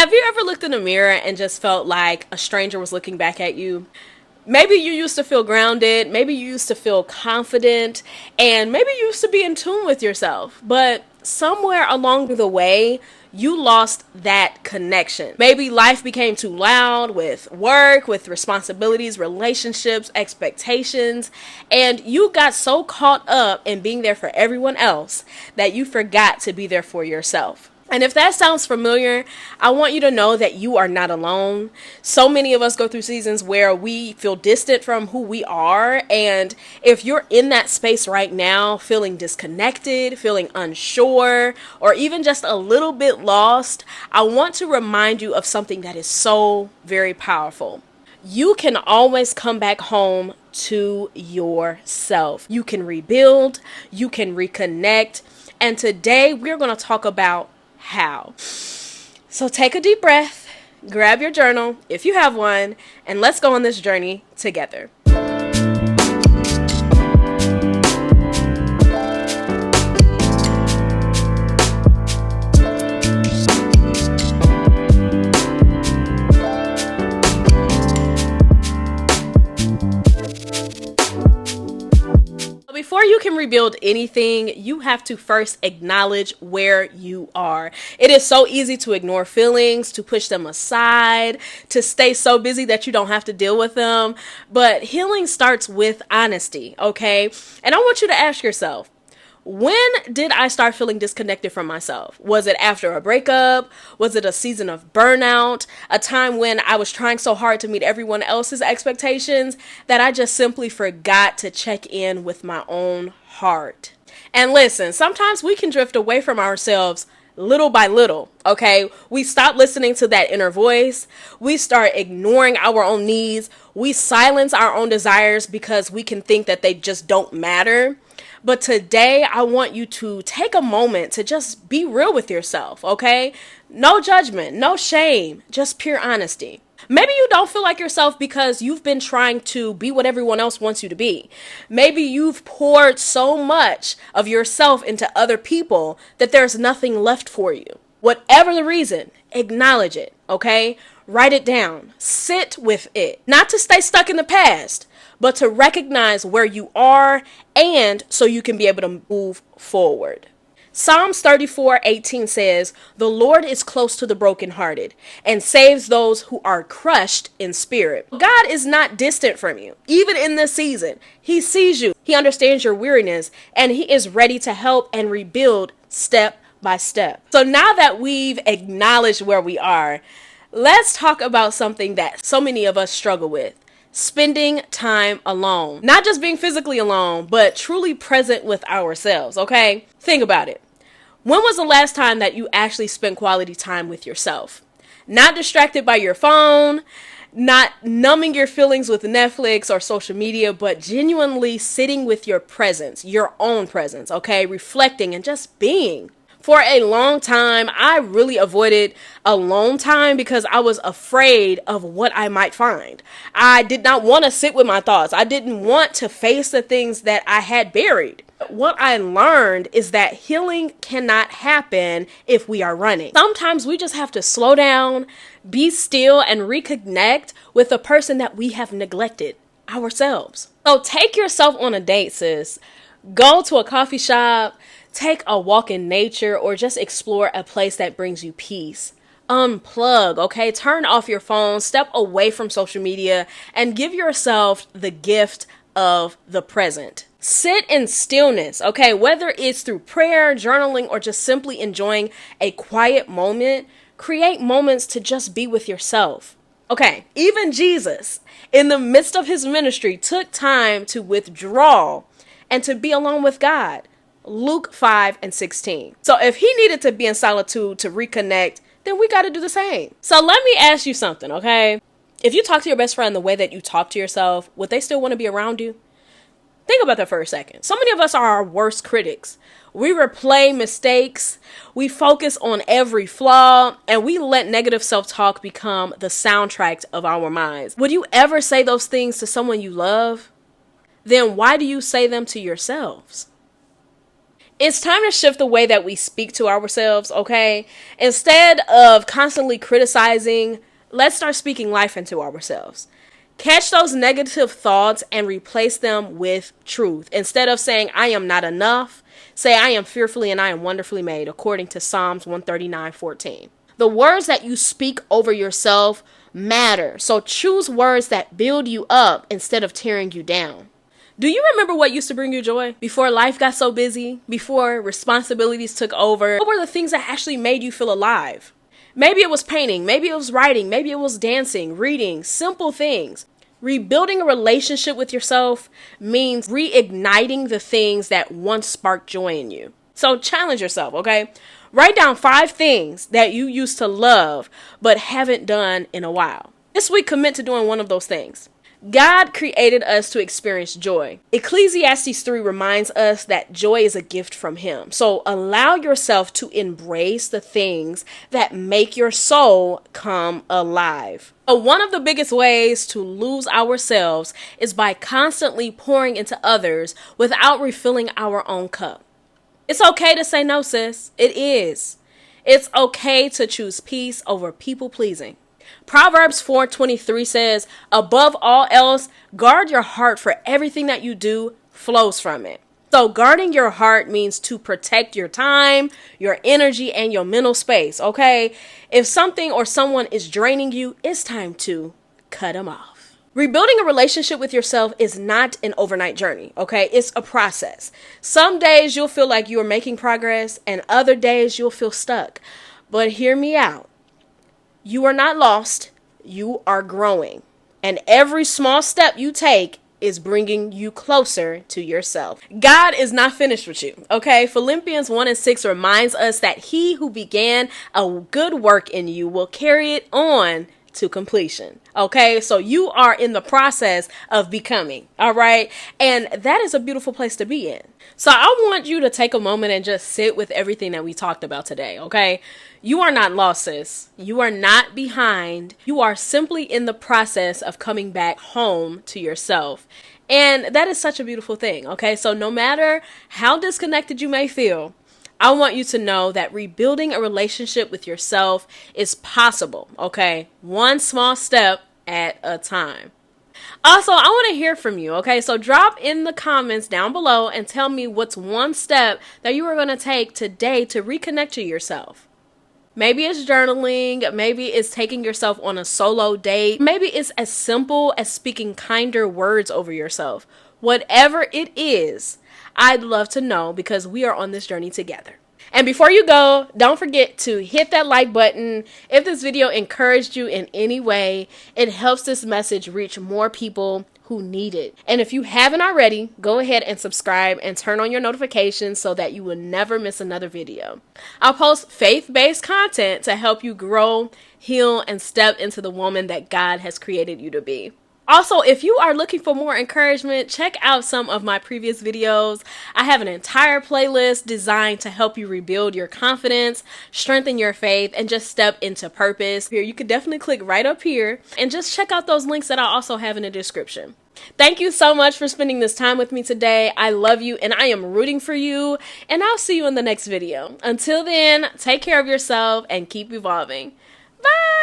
Have you ever looked in the mirror and just felt like a stranger was looking back at you? Maybe you used to feel grounded, maybe you used to feel confident, and maybe you used to be in tune with yourself. But somewhere along the way, you lost that connection. Maybe life became too loud with work, with responsibilities, relationships, expectations, and you got so caught up in being there for everyone else that you forgot to be there for yourself. And if that sounds familiar, I want you to know that you are not alone. So many of us go through seasons where we feel distant from who we are. And if you're in that space right now, feeling disconnected, feeling unsure, or even just a little bit lost, I want to remind you of something that is so very powerful. You can always come back home to yourself. You can rebuild, you can reconnect. And today we're going to talk about how. So take a deep breath, grab your journal if you have one, and let's go on this journey together. Before you can rebuild anything, you have to first acknowledge where you are. It is so easy to ignore feelings, to push them aside, to stay so busy that you don't have to deal with them. But healing starts with honesty, okay? And I want you to ask yourself, when did I start feeling disconnected from myself? Was it after a breakup? Was it a season of burnout? A time when I was trying so hard to meet everyone else's expectations that I just simply forgot to check in with my own heart? And listen, sometimes we can drift away from ourselves little by little, okay? We stop listening to that inner voice. We start ignoring our own needs. We silence our own desires because we can think that they just don't matter. But today, I want you to take a moment to just be real with yourself, okay? No judgment, no shame, just pure honesty. Maybe you don't feel like yourself because you've been trying to be what everyone else wants you to be. Maybe you've poured so much of yourself into other people that there's nothing left for you. Whatever the reason, acknowledge it, okay? Write it down. Sit with it. Not to stay stuck in the past, but to recognize where you are and so you can be able to move forward. Psalms 34:18 says, "The Lord is close to the brokenhearted and saves those who are crushed in spirit." God is not distant from you. Even in this season, He sees you. He understands your weariness and He is ready to help and rebuild step by step. So now that we've acknowledged where we are, let's talk about something that so many of us struggle with. Spending time alone. Not just being physically alone, but truly present with ourselves, okay? Think about it. When was the last time that you actually spent quality time with yourself? Not distracted by your phone, not numbing your feelings with Netflix or social media, but genuinely sitting with your presence, your own presence, okay? Reflecting and just being. For a long time, I really avoided alone time because I was afraid of what I might find. I did not want to sit with my thoughts. I didn't want to face the things that I had buried. What I learned is that healing cannot happen if we are running. Sometimes we just have to slow down, be still, and reconnect with the person that we have neglected, ourselves. So take yourself on a date, sis. Go to a coffee shop, take a walk in nature, or just explore a place that brings you peace. Unplug, okay? Turn off your phone, step away from social media, and give yourself the gift of the present. Sit in stillness, okay? Whether it's through prayer, journaling, or just simply enjoying a quiet moment, create moments to just be with yourself. Okay, even Jesus, in the midst of his ministry, took time to withdraw and to be alone with God. Luke 5:16. So if he needed to be in solitude to reconnect, then we got to do the same. So let me ask you something, okay? If you talk to your best friend the way that you talk to yourself, would they still want to be around you? Think about that for a second. So many of us are our worst critics. We replay mistakes, we focus on every flaw, and we let negative self-talk become the soundtrack of our minds. Would you ever say those things to someone you love? Then why do you say them to yourselves? It's time to shift the way that we speak to ourselves, okay? Instead of constantly criticizing, let's start speaking life into ourselves. Catch those negative thoughts and replace them with truth. Instead of saying, I am not enough, say, I am fearfully and I am wonderfully made, according to Psalms 139:14. The words that you speak over yourself matter. So choose words that build you up instead of tearing you down. Do you remember what used to bring you joy? Before life got so busy, before responsibilities took over, what were the things that actually made you feel alive? Maybe it was painting, maybe it was writing, maybe it was dancing, reading, simple things. Rebuilding a relationship with yourself means reigniting the things that once sparked joy in you. So challenge yourself, okay? Write down 5 things that you used to love but haven't done in a while. This week, commit to doing one of those things. God created us to experience joy. Ecclesiastes 3 reminds us that joy is a gift from Him. So allow yourself to embrace the things that make your soul come alive. One of the biggest ways to lose ourselves is by constantly pouring into others without refilling our own cup. It's okay to say no, sis. It is. It's okay to choose peace over people pleasing. Proverbs 4:23 says, above all else, guard your heart, for everything that you do flows from it. So guarding your heart means to protect your time, your energy, and your mental space, okay? If something or someone is draining you, it's time to cut them off. Rebuilding a relationship with yourself is not an overnight journey, okay? It's a process. Some days you'll feel like you're making progress, and other days you'll feel stuck. But hear me out. You are not lost. You are growing. And every small step you take is bringing you closer to yourself. God is not finished with you, okay? Philippians 1:6 reminds us that He who began a good work in you will carry it on to completion. Okay, so you are in the process of becoming, all right? And that is a beautiful place to be in. So I want you to take a moment and just sit with everything that we talked about today, okay? You are not lost, sis. You are not behind. You are simply in the process of coming back home to yourself. And that is such a beautiful thing, okay? So no matter how disconnected you may feel, I want you to know that rebuilding a relationship with yourself is possible, okay? One small step at a time. Also, I want to hear from you, okay? So drop in the comments down below and tell me what's one step that you are going to take today to reconnect to yourself. Maybe it's journaling, maybe it's taking yourself on a solo date, maybe it's as simple as speaking kinder words over yourself. Whatever it is, I'd love to know because we are on this journey together. And before you go, don't forget to hit that like button. If this video encouraged you in any way, it helps this message reach more people who need it. And if you haven't already, go ahead and subscribe and turn on your notifications so that you will never miss another video. I'll post faith-based content to help you grow, heal, and step into the woman that God has created you to be. Also, if you are looking for more encouragement, check out some of my previous videos. I have an entire playlist designed to help you rebuild your confidence, strengthen your faith, and just step into purpose. Here, you could definitely click right up here and just check out those links that I also have in the description. Thank you so much for spending this time with me today. I love you and I am rooting for you, and I'll see you in the next video. Until then, take care of yourself and keep evolving. Bye!